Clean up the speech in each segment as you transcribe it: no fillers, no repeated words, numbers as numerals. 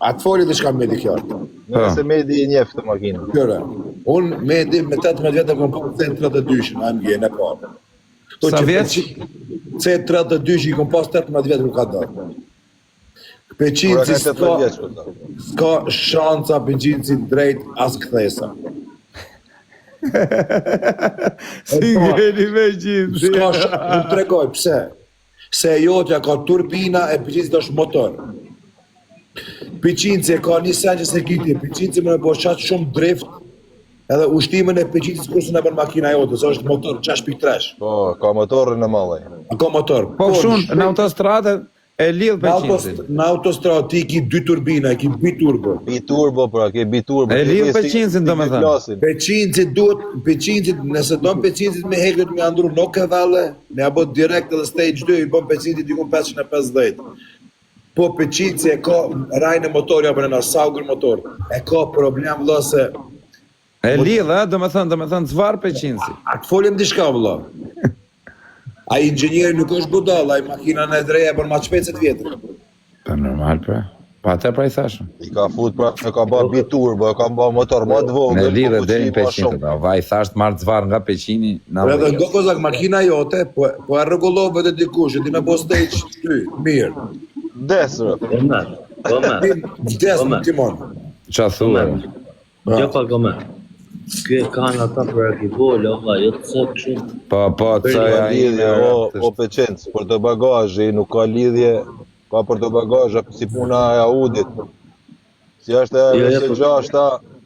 atë foli dhe shka Medi kjo. Nëse Medi i njeh të makinën. Këre, unë Medi me 18 vjetë kom pas C32 në AMG-n e parë. Sa vjeç? C32 i kom pas 18 vjetë nuk ka dorë. Peqinci s'ka shanca Peqinci drejt as kthesa. Si gjeni me gjithë. S'ka shanca, nuk tregoj, pse? Se jotja ka turbina e Peqinci është motor. Peqinci ka një sen që se kiti, Peqinci më në bo qatë shumë drift, edhe ushtimin e Peqincis kurse në bën makina jote, se është motor 6.3. Po, ka motorën në mallaj. Ka motor. Po shumë, në autostradë e lidh Peqincin. Në autostradë ti ki 2 turbina, ki biturbo. Biturbo, pra, ke biturbo. E lidh Peqincin domethënë. Peqinci, nëse don Peqincit me hekët me andru nuk e valle, me abo direkt edhe stage 2 i bën Peqinci dikun 550. Po Peqinci e ka rajnë motor, apo në Sauger motor, e ka problem vëlla se E lidh, domethënë zvar Peqinci. a të folim diçka vëlla. A inxhinieri nuk është budall, ai makina në dreja për ma shpejt se të vjetër. Po normal pra. Po atë pra i thashëm. I ka fut pra, e ka bërë biturbo, e ka bërë motor më të vogël. Me lidhe po deri në fuqi ma Peqin. shumë. Vaj thash të marrë zvar nga Peqini na. Edhe nga kozak makina jote, po e rregullove të dikush, ti më po stage ty, mirë. Desër. Vdes në timon. Qa thua? Gjë pa gome. Ky e kanë ata për arkivol, olla, jo të sot shumë. Po, Ka caja lidhje, o Peqenc, për të bagazhi, nuk ka lidhje, ka për të bagazha, si puna e Audit. Si është e Jo, se gjashta,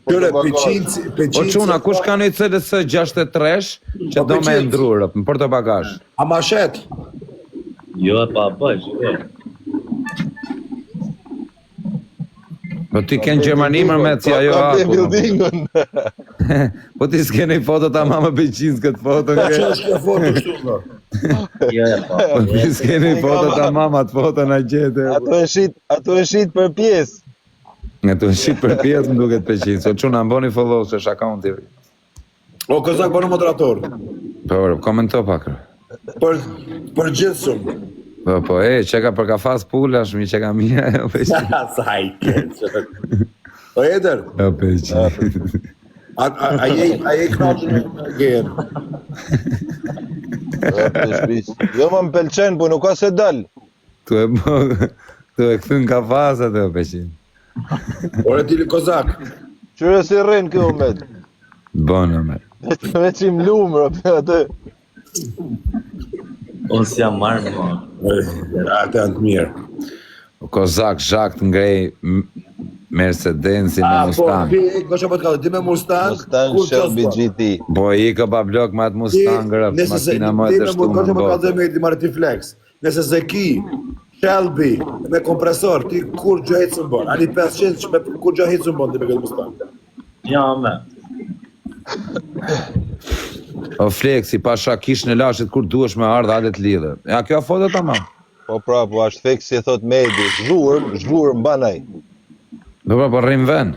për Këre, të bagazh. Po çuna, kush ka një CLS 63 që do me ndrurë për të bagazh? A mashet? Jo e pa bëj, jo. Po ti kënë Gjermani mërmet si ajo Ka aku. buildingën. Po ti s'keni foto ta mama Peqinës këtë foto Që nge. është kjo foto kështu, no? Jo e pa. Po ti s'keni foto ta mama të foto na gjete. Ato e shit për pjesë. Nga të shqit për pjesë më duket Peqinës. O çuna mboni follow se shakonti. O, kozak bënë moderator. Po, komento pak. Për gjithësum. Po, që ka për ka fas pulash, mi që ka mija e Peqin. Sa i keqë. O, Eder, O Peqin. a je knaqën në gjerë? Jo më pëlqen, po nuk ka se dal. Tu e këthyn ka fasat e o Peqin. Ore ti kozak. Qyre si rrin kjo med. Bonë, me. Veç im lumër, atë. Unë jam marrë më. Atë janë të mirë. Kozak, zhak të ngrej Mercedesin me Po, Mustang. ti me Mustang, Mustang Shelby GT. Po i ka ba blok ma të Mustang, rëpë, makina më të shtu më në botë. Ti marrë ti flex. Nëse se ki, Shelby, me kompresor, ti kur gjë hecë më bon. Ani 500 që me kur gjë hecë më bon ti me këtë Mustang. Ja, me. O Flexi, pasha kish në lashit kur duesh me ardhë alet lidhe. Ja, kjo foto ta ma. Po pra, po ashtë fek si e thot Medi, zhurë mbanaj. Do pra, po rrim ven.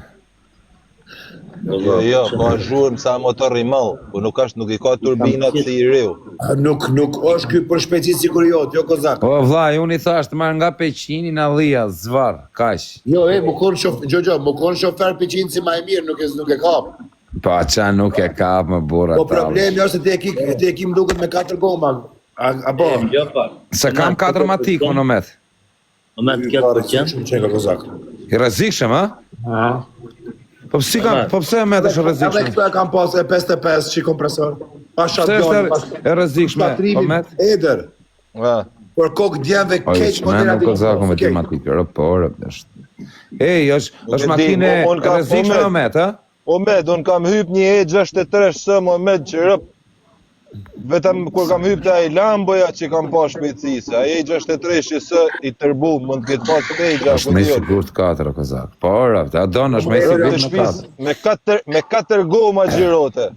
Jo, po zhurë mësa motor rimall, po nuk i ka turbinat si i riu. Nuk është ky për shpejtësi sikur jo kozak. O vllai, unë i thash të marrë nga Peqini në Allia, zvar, kaq. Jo, më kon shofer Peqin si më i mirë, nuk e kap. Po qa nuk e kap më burra Po problemi është se ti e ki më duket me 4 goma. Apo? Jo pa. Se kam 4 matik, unë met. O me të kjo përqen? Çeka kozak. I rrezikshëm, a? Po pse me të Edhe rrezikshëm? këtu e kam pas e 55 që kompresor. Pa Pse shotgun, është e rrezikshme? Po met? Eder. Por kokë djemve Po keq që me nuk kozakun me 2 matik, por është. Ej, është makine e rrezikshme o met, a? O med, unë kam hyp një E63 së më med që rëp. Vetëm kur kam hyp të ai Lamboja që kam pa shpejtësi, se ai E63 që së i tërbu, mund të ketë pas pejgja. Është me sigurt 4 o kozak. Por, a donë është me sigurt në 4. Me 4 goma gjirote.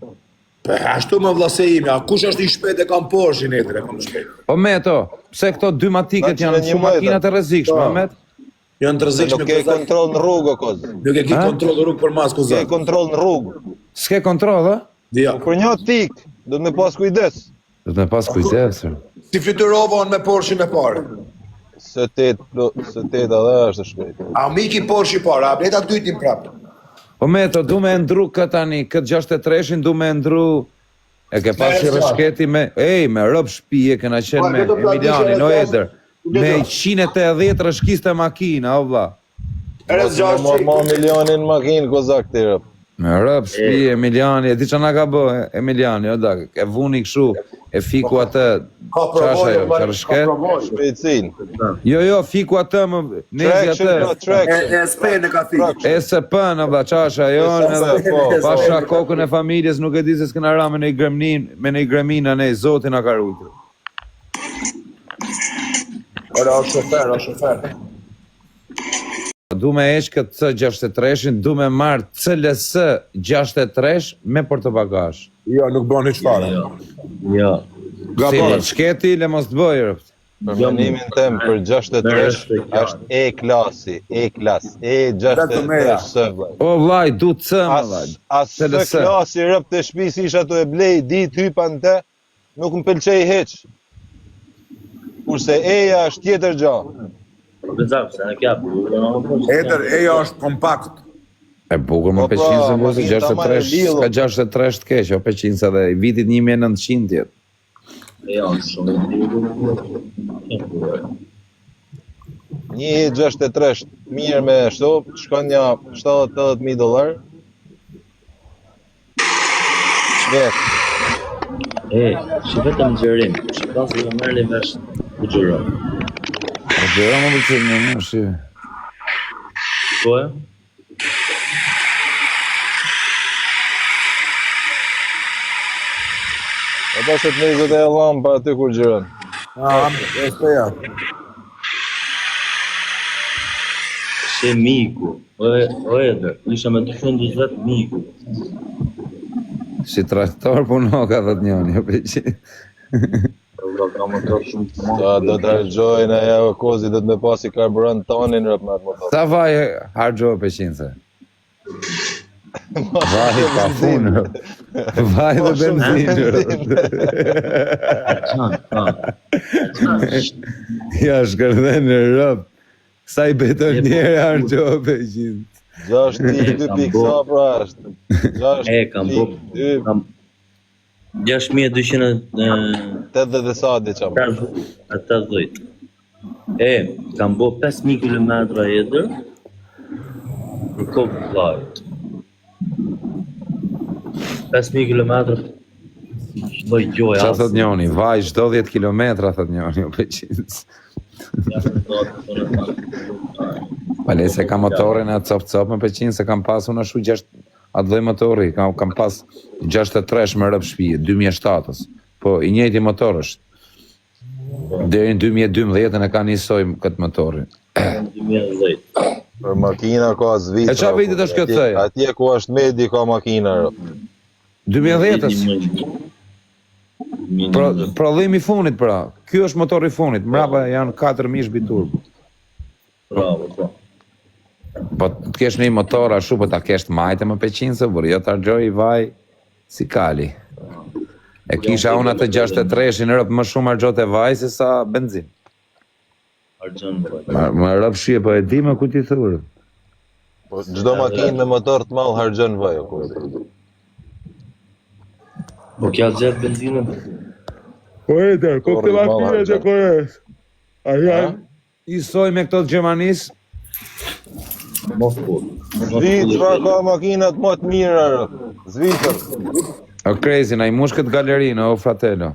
Ashtu më vllase imi, a kush është i shpejt e kam Porsche-in Eder, e kam shpejt. Po meto, pse këto 2 matiket janë shumë makinat e rrezikshme, met? Janë të rrezikshme. Nuk ke kontrol në rrugë, kozë. Nuk e ki kontroll në rrugë për mas Ke kozak. kontrol në rrugë. S'ke kontrol, a? Ja. Për një tik, do të me pas kujdes. Do të me pas kujdes. Si fluturova unë me Porsche-in e parë. Së 8 edhe është shpejt. A miki Porsche para, a bleta dytin prapë. Po Meto, du me ndru këtë tani, këtë 63-shin du me ndru. E ke pasi rëshketi me, me rëb shpije, këna qenë me Emiliani, no eder. Me 180 rëshkiste makina, o vla. Ma milionin makinë, kozak të rëb. Me rëb shpije, Emiliani, e di që nga ka bë, Emiliani, o da, e vuni këshu, e fiku atë, qasha jo, që rëshket? Shpejtësin. Jo, fiku atë, më nezi atë. ESP në ka fikë. ESP në vla, qasha jo, pasha kokën e familjes, nuk e di se s'këna ra me në i gremina, ne, zotin a ka rujtë. Ora, o shofer. Du me eq këtë C63-shin, du me marrë CLS 63 me portobagash. Jo, nuk bën hiç fare. Jo. Si, shketi, le mos të bëjë rëft. Për menimin tem për 63 është E-klasi, E-klas, E63 së vlaj. O vlaj, du C, më vlaj. As së klasi rëp të shpis isha të e blej, ditë hypa në te, nuk më pëlqej heq. Kurse E-ja është tjetër gjahë. Bezak, se në kja për. Eja është kompakt. E bukur më Po, 500 po, 63, ka 63 të keq, o 500 dhe i vitit 1900 tjetë. Jo, shumë. Një 63 mirë me shto, shkon një $70,000. Shvet. Që vetëm gjërim, që pasë dhe mërë një vesh u gjëron. O gjëra më përqyrë në më shi. Po e? E ta shët nezët e lamë pa aty kur gjëron. ESP-ja. She miku, o edhe, isha me të fundus vetë miku. Si traktor puno ka thët njoni, o 500. Sa do të rëgjojnë e o kozi do të me pasi karburant tonin rëp me atë motor. Sa vaj hargjo 500 se? Vaj ka funë, vaj dhe benzinë. Ja shkërde në rëp, sa i betoniere hargjo 500. 62 sa pra është. Kam bo, 80 sa di qamë. 80. Kam bo 5.000 kilometra edër për kokë vlajt. 5.000 kilometra bëj gjoj Qa asë. thot njoni, vaj shdo 10 kilometra, thot njoni, o 500. Pale se ka motorin e cop me 500, se kam pasu në shu 6, atë dhoj motori, kam pas 63 me rëp shpije, 2007-ës, po i njëjti motor është. Deri në 2012 e ka njësoj këtë motorin. 2010. Për makina ka zvitra. E qa vitit është këtë thëja? Atje ku është medi ka makina rëp. 2010-ës? Prodhimi funit pra, kjo është motori funit, mrapa janë 4.000 biturbo. Bravo, po. Po të kesh një motor ashu, po ta kesh të majte më 500 se, por jo të argjoj i vaj si kali. E kisha unë atë 63-shin rëp më shumë argjot e vaj se sa benzin. Argjën, po. Më rëp shie, po e di më ku ti thurë. Po çdo makinë me motor të madh harxhon vaj o kozi. Po kja gjetë benzinën? Po e der, po këtë makine që kores. A janë? Isoj me këto të Gjermanis? Mos po. Zvitra ka makinat më të mira rëp. Zvitër. O crazy, na i mush këtë galerinë, o fratello.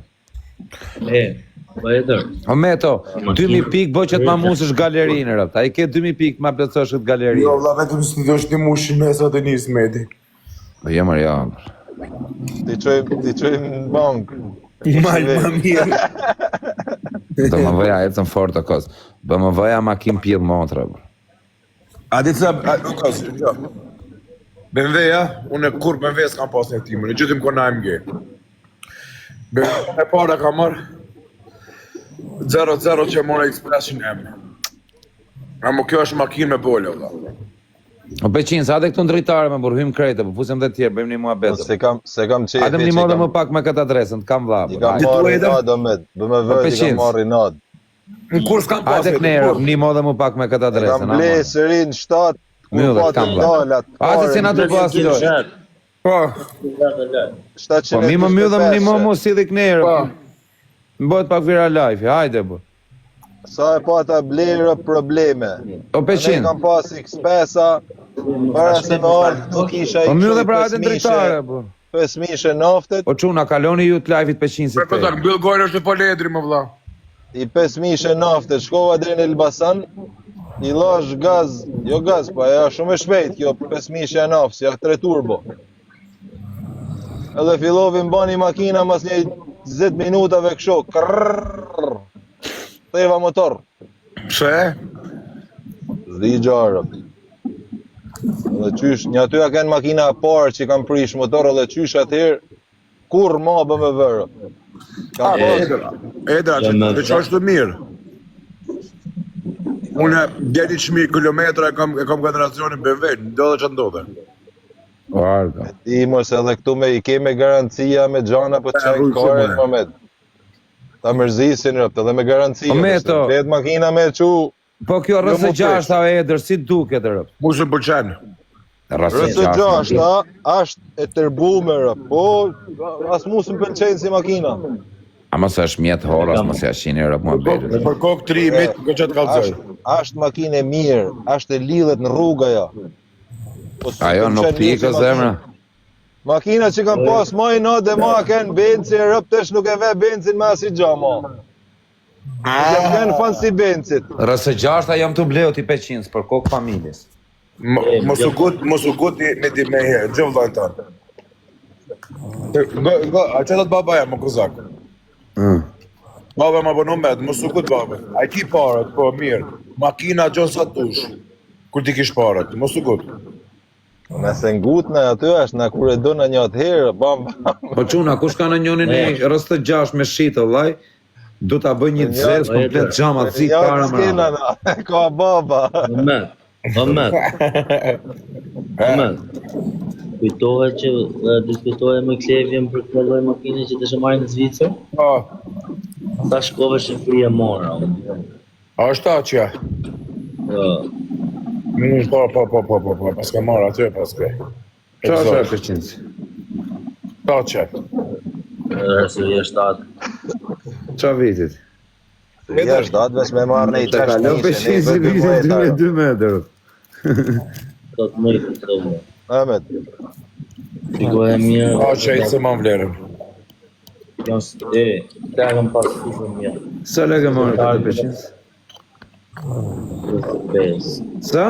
Po e dërë. O Meto, 2000 pikë bo që të ma musësh galerinë, rëpt. A i ke 2000 pikë ma plëcosh këtë galerinë. Jo, valla, vetëm si do është një mushi me sa të njës medi. Po jemër ja. Ti qojmë në bankë. Malë më mirë. Do më vëja e të në fort të kos. Do më vëja ma kim pjellë motra. A di të kos, jo. BMW-ja, unë kur BMW s'kam pas në timën, e gjithim kona AMG. BMW e para ka marrë 0-0 që mora Expression M. Amo kjo është makinë me bole, valla. O 500, sa dhe këtu në dritare me burhim krejtë, po pusem dhe tjerë, bëjmë një mua betë. Se kam qefi. Adem një modhe më pak me këtë adresën, të kam vla. I kam marri nad, Omed. Bëme vërë, i kam marri nad. Në kur s'kam pas. Hajde Knerë, një modhe mu pak me këtë adresën. Kam ble sërin 7, kur Myllet, pati kam bla. dalat. Hajde si na të po asiloj. Po, 700. Po mi më myllëm një më mu si dhe Knerë. Më bëhet pak vira life, hajde bu. Sa e pata blerë probleme. O Ne 500. kam pas X5-a, para se me ardhë nuk isha Po i myllë qoj dhe pra hajde drejtare bu. 5 mishe naftet, O çuna, kaloni ju të live-it 500 si për këtë te. mbyll gojnë është po ledri më vlla. i 5 mishe naftet, shkova deri në Elbasan, i lash gaz, jo gaz, po ajo shumë e shpejt, kjo 5 mishe e naftë, si ja 3 turbo. Edhe fillovi mbani makina mas një 10 minutave kështu, krrrr, theva motor, Pse? zdi gjarëm. Edhe qysh, një aty ja kanë makina e parë që kam prish motor, edhe qysh atëherë, kur ma bë me vërë. Kam pas, Edra, që që është të mirë. Unë deri 1.000 kilometra e kam generacionin BMW, ndodhe që ndodhe. O arga. ti mos edhe këtu me i keme garancia me gjana për qaj rrugë kare, shumë, Mohamed. Ta mërzisin rëpt, edhe me garancia. Meto. Flet makina me qu, Po kjo Jo, rësë mu 6 a edër, si duket rëp? Mu se pëlqen. Rësë rësë 6. gjashta, është e tërbume rëpt, po as mu së më pëlqenë si makina. Ama se është mjetë horas, më se është 100 rëp mua betë. Për kokë trimit, këtë që të kalzoj. Është makinë e mirë, është e lidhet në rruga ja. Po s'm Ajo nuk pëlqen pikë mirë si zemra. Makina që kam pas ma i natë dhe ma kënë benci rëpt tesh nuk e ve bencin me asi gjama. Jam kënë fan si bencit. Rësë 6 a jam të bleu ti 500 për kokë familjes. Mos u gut me di me herë, gjë vllajnë tanë. A që do të babaja më kozak? Baba më bënu med, mos u gut baba. A i ki parët, po mirë. Makina gjon sa tush. Kur ti kish parët, mos u gut. Nëse ngut në aty është, na kur e do në një atëherë, bam, bam. Po çuna, kush ka në njonin e rësë 6 me shitë, vllaj? Du ta bëj një zez komplet xhama, zi Ja, para s'kena më. na, ka baba. Mohamed. Kujtohet që diskutohet me Klevjen për këtë lloj makine që të marrin në Zvicër? Po, Ta shkove shifri e mora. a është ta që? Po, pas ka marrë aty, pas ka. Qa është e 500? Ta që? Rësëria 7. Qa vitit? Ja, shtat vesh me marrë në i Të kalon 500 si vitit 2 metrë. Të të mëjtë të të më. Ahmet, Shikoj e mirë. A që e se ma vlerën. Këta kam pas kufë mirë. Sa legë marrë këtë 500? 35. Sa?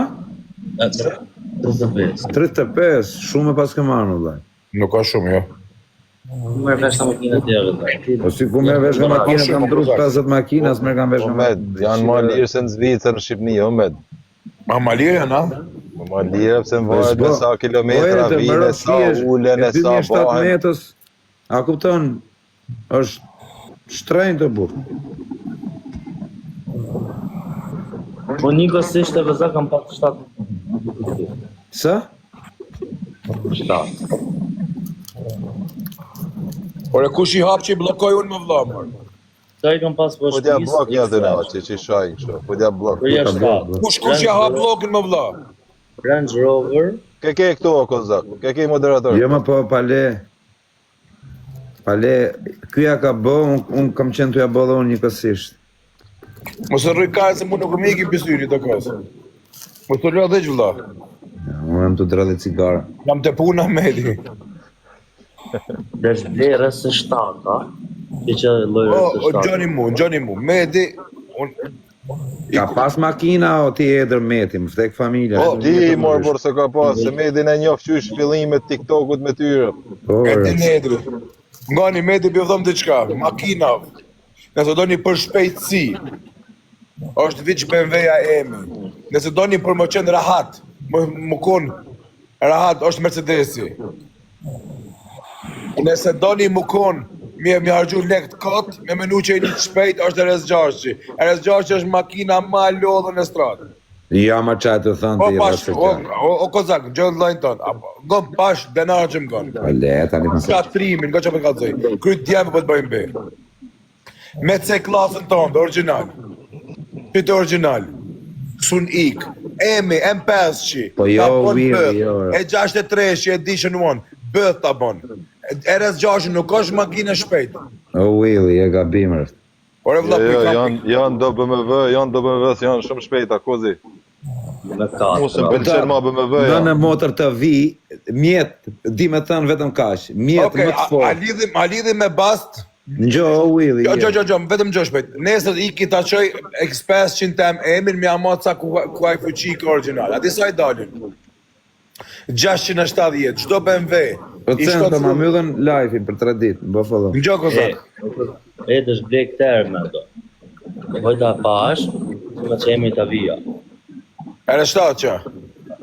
35. 35, shumë e pas ke marrë, vllaj. Nuk ka shumë, jo. Më e vesh të makinë të jërë. Po si ku merr vesh nga makina, kam drut 50 makina, s'merr kam vesh nga Ahmet, janë ma lirë se në Zvicër në Shqipni, Ahmet. Ma malirë janë, a? Ma lirë pëse më varet me sa kilometra Po, vine, sa ulen, e sa 2007 bahen. metës, a kupton, është shtrenjtë të burë. Po një kësisht e vëza kam pas 7. Sa? 7. Por e kush i hap që i blokoj unë më vlla, mor. Sa i kam pas po Po t'ja blok një aty në, që shajnë kështu, po t'ja blok. Për jashtë 7. Kush ja hap blokin më vlla? Range Rover. Ke këtu o kozak, ke moderator. Jo më po pale, kyja ka bë, unë kam qenë të ja bë dhe unë një kësisht. Mos e rrëj kajë se mu nuk më ikim pisyri të kësë. Mos të rrëj dhe që vlla. Unë jam të dradhe cigara. Jam të puna medi. Desh ble rësë 7, a? Që loj rësë 7. Gjoni mu, medi, Ka pas makina o ti edër meti, më vdek familja. Ti morë por se ka pas, se medin e njof qysh fillimet TikTokut me tyre. Po, medi nedri. Nga një medi bjo dhëm të qka, makina. Nëse do një për shpejtësi, është viç BMW-ja emi. Nëse do një për më qenë rahat, më kun rahat, është Mercedesi. Nëse do një më kun, mi hargju lekt kot, me menu që e një shpejt është RS6. RS6 është makina ma lodhën e stratë. Ja ma qaj të thënë O ti pash, rrasë qaj. o kozak, gjënë lajnë tonë. Gëm pash, denar që më gënë. Po le, tani më Ka trimin, nga që për kalëzoj. Kryt djemë për të bëjmë be. Me C klasën tonë, dhe original. Që të original. Sun ik, Emi, M5, Po jo, ta bon Willy, bëth, jo. e 63 Edition 1, bëth ta bon. RS6 nuk është makinë e shpejt. O Willy, e gabimër. Ore vëlla, Jo, kam janë do BMW, janë shumë shpejta, kozi. Me katë. Mos më pëlqen ma BMW. Në motor të vi, mjet, di me thënë vetëm kaq, mjet Okej, më të a fortë. lidhim me bast. Ngjo, o Willy. Jo, vetëm gjë shpejt. Nesër iki ta çoj X500 tem Emil mi ama ca kuaj fuqi original. A di sa i dalin? 670, çdo BMW. Po të thënë të ma myllën live-in për 3 ditë, më follow. Ngjo kozak. E të shblek tërë me ato. Hojta pash, me që emi të vija. RS7 që.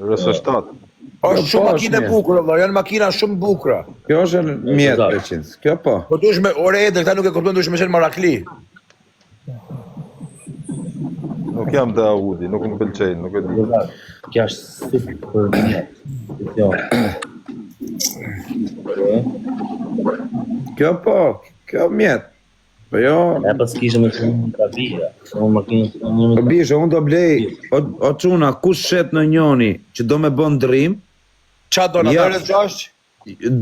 RS7. Është shumë po, makinë e është bukur, vëlla, janë makina shumë bukura. Kjo është mjet 300, kjo po. Po duhesh me ore eder, ta nuk e kupton, duhesh me qenë marakli. Nuk jam të Audi, nuk më pëlqejnë, nuk e di. Kja është super për mjetë. Jo. Kjo po, kjo mjet. Po jo, E pas kishe me që në të vija. Unë makinë, po bishe, unë do blej, o çuna, kush shet në njoni që do me bën ndrim, Qa do në Ja. RS6?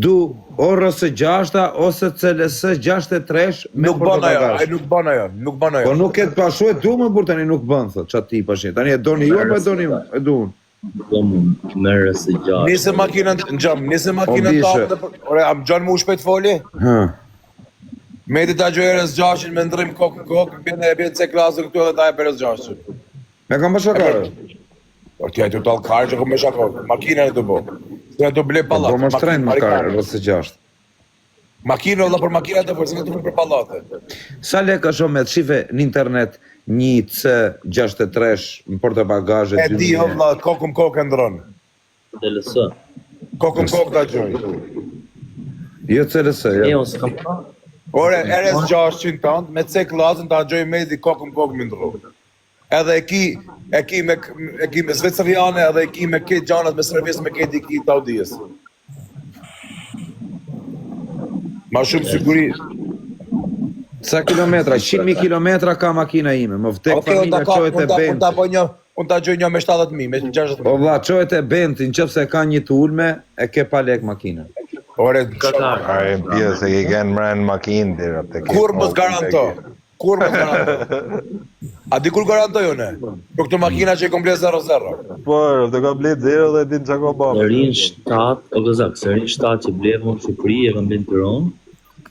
du o RS6 ose CLS 63 me Nuk bën ajo, portobagazh. ai nuk bën ajo, nuk bën Po ajo. nuk e të pashu e du më burë tani nuk bën, thot, qa ti pashin. Tani e doni ju apo e doni ju? E du unë. do më mërë se gjatë. Nisë makinën në gjam, nisë makinën O, bishe. të ore, am gjon mu shpejt foli? Ha. Me ti ta gjoj RS6 me ndrim kokë, bjen C klasë këtu edhe ta e për RS6. Me kam bësha kare. Po ti ajtu tall karë që ku me shako, makinën e të bo. Se do ble pallat. Po më shtrejnë më kare, RS6. Makinë olla për makinat e forcën të për pallate. Sa lek është o me të shife në internet një C63 në portobagazhe E di vëlla, kokë e ndron. TLS. Kokë ta gjoj. Jo CLS, E, jo. unë s'kam pra. Ore, RS600 pound, me C klasën ta gjoj me di kokë me ndro. Edhe e ki me Zveceriane, edhe e ki me këtë gjanat me servis me këtë i ki të Audijës. Ma shumë siguri. Sa kilometra? 100.000 kilometra ka makina ime. Më vdek Okej, familja qohet e bent. unë ta gjoj një me 70.000, me 60.000. O vlla, qohet e bent, në qëfë ka një të ulme, e ke pa lek makina. Ore, Katar. Are në pjesë e ke kenë mrenë makinë dirë. kur mos garanto? Kur mos garanto? A di kur garantoj une? Për këtë makina që i komplet 0-0. Po, të ka blet zero dhe din që ka bërë. Serin 7, o gëzak, serin 7 që blevë në Shqipëri e kam bënë Tiranë,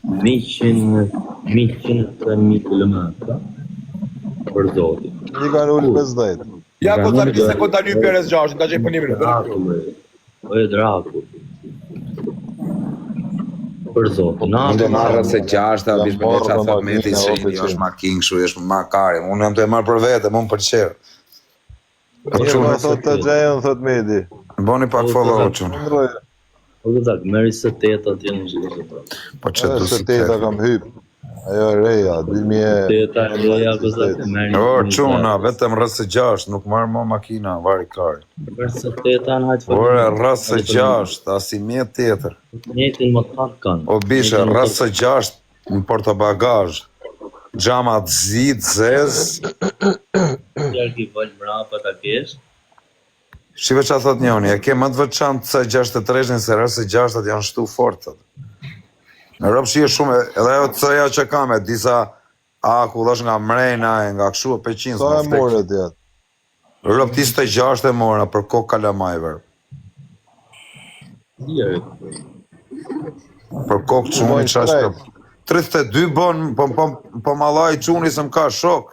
100.000 kilometra për zotin. Një kanë ullë 50. Ja, ko ta 2 sekund ta lyp RS6, ta gjej për 1 minutë. Draku, o e draku. Për zotin. Unë do marrë se 6, a bish me marrë qa me thot me ti makinë, që o, i është makinë kështu, është makari. Unë jam të e marrë për vete, më më përqerë. Një ka thot të gjejën, thot Medi. Boni pak follow qunë. O gëzak, meri së 8 atë janë në gjithë. Po që Edhe du se si teta të... kam hyp. Ajo e reja, 2000... 8 e loja gëzak, meri. O, quna, vetëm rrësë 6, nuk marrë më makina, vari kari. Meri së 8 anë hajtë Ore, rrësë 6, asi mjetë tjetër. Njëtin më të kanë. O bishe, rrësë 6 në portobagazh. Gjamat zit, zez. Kjerë ki vëllë mrapa ta kesh. Shive që a thot njoni, e ke më të veçantë se 63-in, se rrësë 6 janë shtu fort. Në rëpë shie shumë, edhe jo të cëja që kam e disa akullash nga mrejna, nga këshu e peqinës. Sa e more tjetë? Rëpë ti 6 e mora për kokë kalamajver. Djerë. Për kokë quni qashtë. 32 bon, po malaj quni se më ka shok.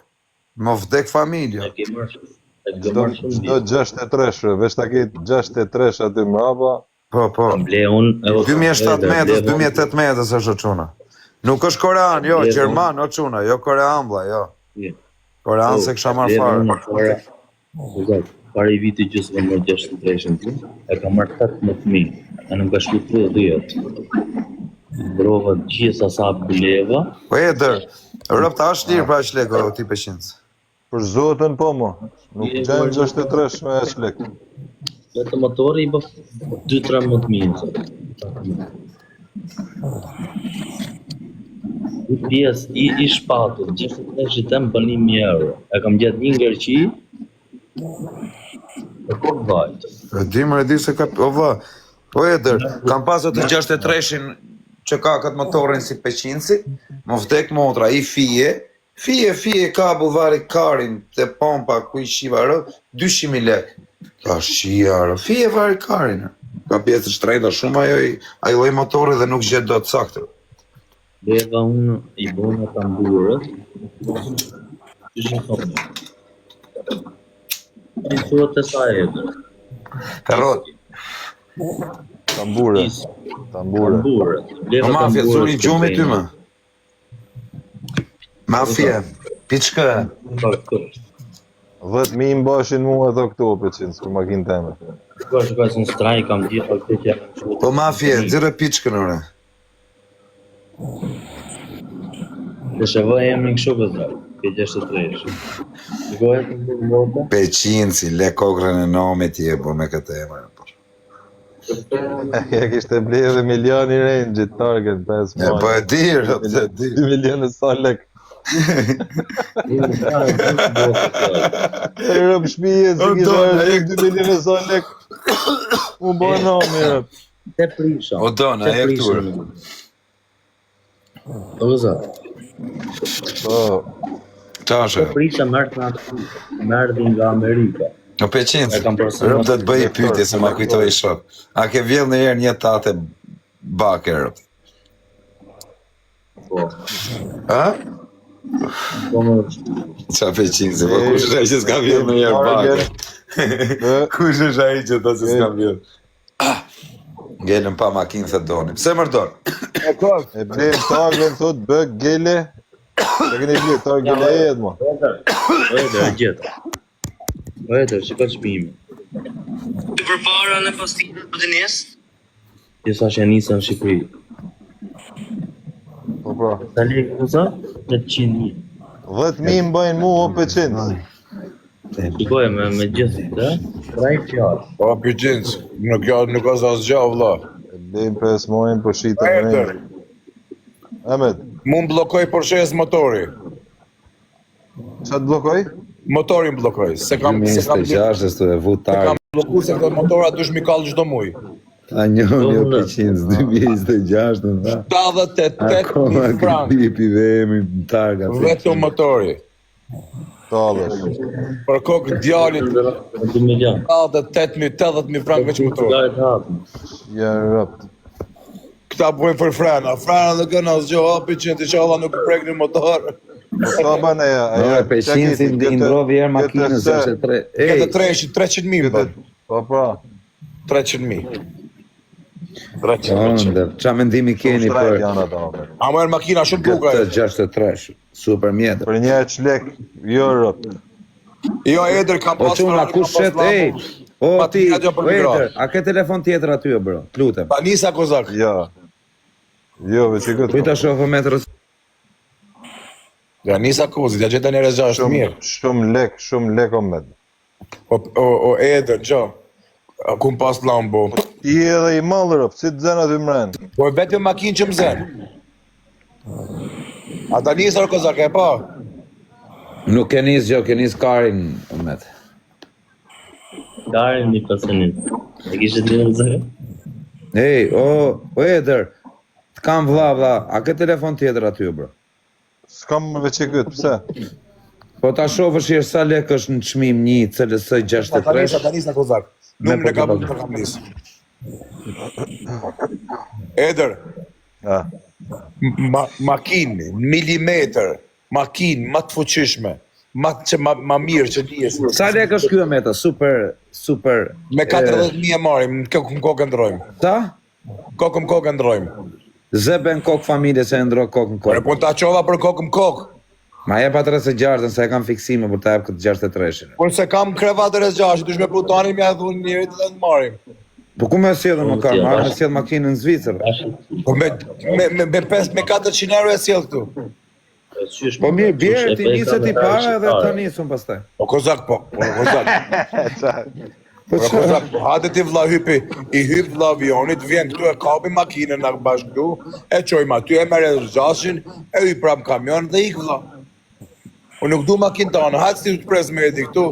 Më vdek familja. E ke mërë. E ke Çdo mërë shumë çdo 63, veç ta ketë 63 aty mrapa. Po. Ble unë... 2007 metës, 2008 metës është o quna. Nuk është korean, jo, Gjerman o quna, jo korean bla, jo. Korean se kësha marrë fare. Pare i viti gjusë ka mërë 63 të, e ka mërë 18.000, e nuk ka shkutru 10. Brova gjitha sa bleva, Po e dërë, rëpë ta është lirë pra që leko ti peqinës. Për zotën po mo. Nuk gjenë 63 me e shlek. vetë motori i bë 2-13.000. I pjesë i shpatur, 63 tem për 1.000 euro. E kam gjetë një ngërqi, e kur vajtë. E di se ka... O vë, po Eder, kam pasur të 63-shin që ka këtë motorin si Peqinci, më vdek motra, i fije ka buvari karin të pompa ku i shiva rë, 200.000 lek. Ka shia rë, fije vari karin. Ka pjesë shtrejta shumë ajo lloj motori dhe nuk gjet dot saktë. Beva unë i bona tamburët, që që thonë. I thua të sa Eder. Karot. Tambure. Tamburët. Po mafia, zuri gjumi ty më. Mafia, piçka. 10.000 mbashin mua ato këtu Peqinc, ku makinë teme. Shkoj se në straj kam gjitha këtë që janë shumë. Po mafia, nxirë piçkën ore. Dhe shëvë emrin kështu këzak, ke 63. Shkoj të më vota. Peqinci, le kokrën e nomit je, po me këtë emër. Ja kishte blerë milioni range, target 5 Ja, po e dirë, 2 milioni sa lek. E rëp shpije, si kisha rëp 2 milioni sa lek. Unë bërë nomi rëp. Te prisha. O dona, e këturë. O gëzat. Po, Qashe? Te prisha mërdi nga Amerika. O Peqinci, E kam përsëri. rëp dhe të bëj pyetje se ma kujtoj shok. A ke vjell në herë një tate bake rëp? Po. Ha? Po më Qa Peqinci, po kush është ai që s'ka vjell në herë bake? Kush është ai që ta se s'ka vjell? Ngelën pa makinë thë doni. Pse mërdon? e blejnë targen, thot, bë, gele. Se këni blejnë, targen e jetë mo. Eder, gjeta. Eder, që ka shpimi. Të përpara në postinë të dines? Qësa që nisën në Shqipëri. Po pra. Ta lekë kësa? 800.000. 10.000 mbajnë mu o Peqinc. Shikoj me gjithë të, kraj fjallë. Po Peqinci, nuk ka sa asgjë vëlla. E blejnë 5 mojnë, po shitën në Eder, Ahmed, mu blokoj Porsche-s motori. qa të blokoj? Motorin blokoj. Se kam 26 është të e vutar. bloku se këto motora dush mi kallë çdo muj. A njën jo Peqinc, 2026 në da. 78.000 frank. Gripi dhe emi targa. Vetëm motori. Talësh. Për kokë djalit 2 milion. 80.000 frank veç motor. Garet hapë. Ja rëpt. Këta bujnë për frena. Frena dhe këna asgjë hapi që në të qalla nuk prek një motor. Sa ban e ja? Ja, Peqinci ndrovi herë makinës, është e tre. Këtë 300.000 bën. Po pra. 300.000. 300.000. Ëndër, qa mendimi keni Shtrajt për janë ata. Ahmed. A më erë makina shumë buka. këtë 63, super mjetër. Për një lek, jo rëpt. Jo, Eder ka O pas... quna, ku shet, ej, o Pa ti, tira gjë për o Eder, migrat. a ke telefon tjetër aty o bro, t'lutem. Pa nisa kozak. Ja. Jo, veç i këtë. Prita shohë metrës. Ja nisa kozit, ja gjeta një rezha është mirë. Shumë lek o med. O Eder, gjo. Kum pas lambo. Ti edhe i malë rëpt, si të zena të mrenë. Po e vetëm makinë që më zen. Ata nisër kozak e pa. Nuk ke nis gjo, ke nis karin, Ahmed. Garin një personit. E kishtë të një zërë? Ej, o Eder, të kam vlla, a ke telefon tjetër aty o bro? S'kam veç i këtë, pse? Po ta shofësh jeshtë sa lek është në çmim një CLS 63. Ata nisë kozak. Nuk në kam nisë. Eder, Ja. makinë, milimetër, makinë, ma të fuqishme, ma mirë që njësë. Sa lek është kjo me ta? Super. Me 40.000 e marim, në kokë ndrojmë. Ta? Kokë ndrojmë. Zeben kokë familje se ndro kokë në Por e kokë. po ta qova për kokë. Ma jep atë rëse gjartën, se e kam fiksime për ta jep këtë 63-shin. Por se kam krevatër e zgjashi, dush me plutani mja dhunë njërit dhe në marim. Po ku me sjellën më ka? Ma me sjellë makinën në Zvicër. Po me 400 euro e sjell këtu. Po mirë, bjerë ti nisët i para dhe ta nisën pastaj. Po kozak po, kozak. Po Pra kozak, hajde ti vlla hypi, i hyp vlla avionit, vjen këtu e kapi makinën na bashkë këtu, e çojmë aty, e merr gjashin, e hyp prap kamion dhe ik vlla. Unë nuk du makinë tonë, hajtë si të pres medi këtu,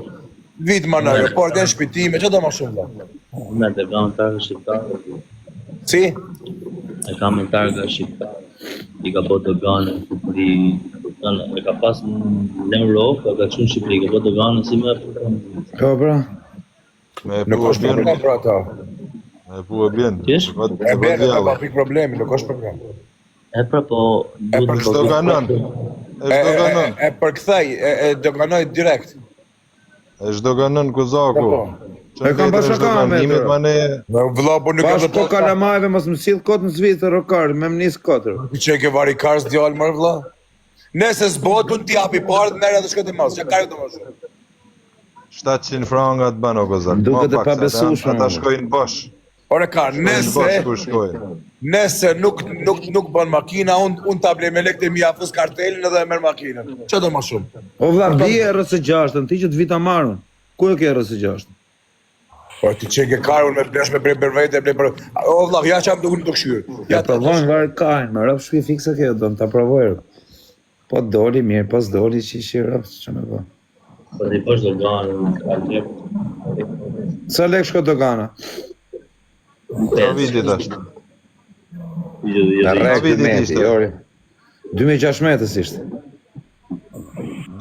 vitë ma në aeroport, e në shpitime, që do ma shumë vlla? Me të kam targa shqiptarë. Si? E kam në targa shqiptarë. I ka bërë doganë në Shqipëri. E ka pas në Europë, ka qënë Shqipëri, ka bërë doganë si me Po pra. Me Nuk pu e është bjen, problem për ata. me pu e bjen. Qesh? E bene, e pa pik problemi, nuk është problem. E pra po... për Çdo kanon. Çdo kanon. E përkthej, e doganoj direkt. Çdo kanon Kozaku. E kam bashaka me Nimit të. mane Vlla, po nuk Bash e po kalamajve mos më sill kot në Zvicër rokar, me më nis katër. që ke vari kars djalë mërë vlla? Nese s'bot, unë t'japi parë, merë edhe shkët e mas, që ka ju të më shumë. 700 franga të bën o Kozak. Duket Ma e pak, pabesueshme. Ata shkojnë bosh. Ore ka, Bosh ku shkojnë. nese nuk bën makina, unë ta blej me lek të mi afus kartelin edhe e merë makinën. Që do më shumë? O vlla, bie RS6-ën, ti që të vita marrën. Ku e ke RS6-ën? Po ti që ke karun me blesh me prej vete, blej për... O vlla, ja që am duke në të këshyrë. Ja provojnë varë kajnë, më rëpë shpi fikse kjo, do në ta provojrë. Po doli mirë, po s'doli që rëpë, që me po. Po t'i bësh doganë, ka gjepë. Sa lek shko dogana? Sa vitit është? Në rek vitit meti, ishte? jori. 2016 ishte.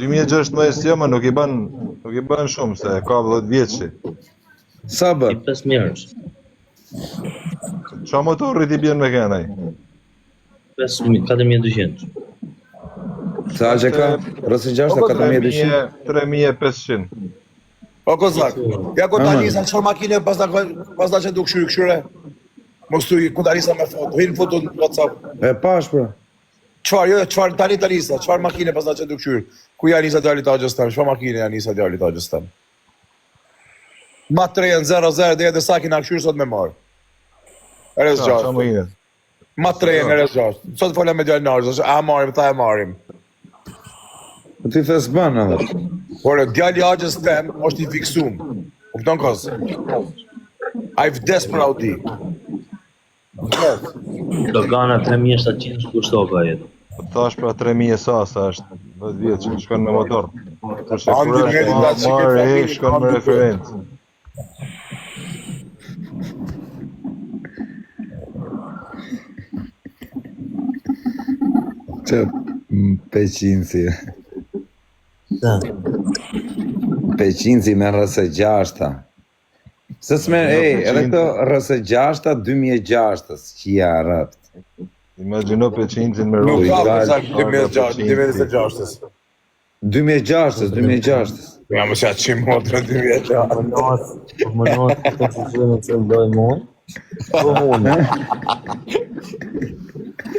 2016 jo, ma nuk i bën shumë, se ka 10 vjeçi. Sa I bën? 5 mirësh. Qa motorri ti bjen me kenaj? 4200. Sa që ka? RS6 Po, 4200? 3500. O kozak, ja ku talisa çfarë makine pas na që duke këshyre. Mos tu ku talisa me foto, hin foto në WhatsApp. E pash pra. Çfarë talisa, çfarë makine pas na që duke këshyre. Ku ja nisa djali tagjës tëm, çfarë makine ja nisa djali tagjës tëm. Ma 3-0-0 dhe edhe sa kina këshyre sot me marë. Qa RS6. më ine? Ma 3 RS6. Sot fola me djalin Narzës, a marrim, ta e marrim. Po ti thes bën edhe. Por djali Agjës tem është i fiksum. Kupton kos? Ai vdes për Audi. Dogana 3700 kushtova jetë. Po thash pra 3000 sa është 10 vjeç, shkon me motor. Kurse Andi kur meti është ta që marrë, ke e, shkon me referencë. Që peqinci. Peqinci me RS6-ta. Se s'me, edhe këto RS6-ta 2006-tës, që ja rëpt. Imagjino Peqincin me Nuk rrugë. ka Ujë, përsa 2026-ës. 2006-tës. Ja më që atë qimë motrë 2026. Më nësë të që që në që ndoj mund. Po mund.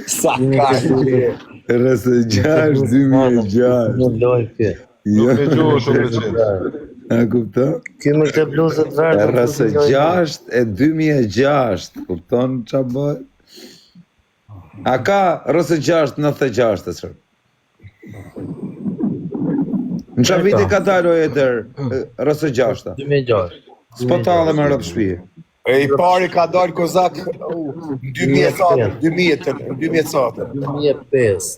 Sa ka një. RS6 2006. Në loj kë. Nuk e gjohë shumë Peqin. A kupto? Ky me këtë bluzët verdë. RS6 e 2006, kupton qa bëj? A ka RS6 96 të sërë? Në qa viti ka dalë o e dërë RS6-ta? 2006. S'po talë me rëpë shpije. E i pari ka dalë kozak 2000 satër, 2000 satër.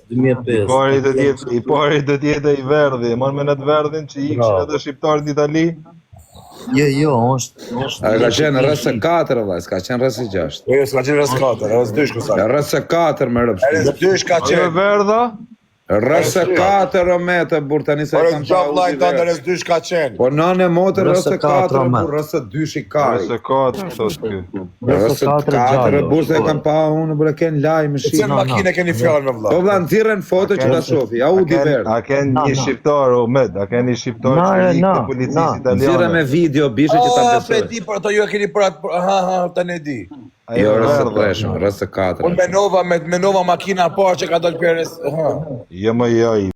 2005. I pari të tjetë i verdhi, man me në të verdhin që i këshin edhe shqiptarët në Itali. Jo, është... A ka qenë RS4 vllai, s'ka qenë RS6. E s'ka qenë RS4, RS2 kozak. RS4 me rëpë shpije. RS2 ka Ajo e qenë. verdha? RS4 o me të burë tani se Por kanë është gjavë lajnë të RS2 ka qenë. Po nane motor RS4 RS4 me. por RS2 shikari. Nëse ka të thot kjo. RS4 burë se kam pa unë bërë kënë laj më Cënë shqinë. makine keni fjallë me vla? Po vla nxirren foto që ta shofi, Audi verd. A ken një shqiptar o med, a ken një shqiptar që i këtë policisë Nxirren italiane. me video bishe që ta Pe besoj. di, por ato ju e keni për atë, ta ne di. Jo Ajo e verdha. RS3, RS4. Unë me nova makina parë që ka dalë për RS... Jo më jo,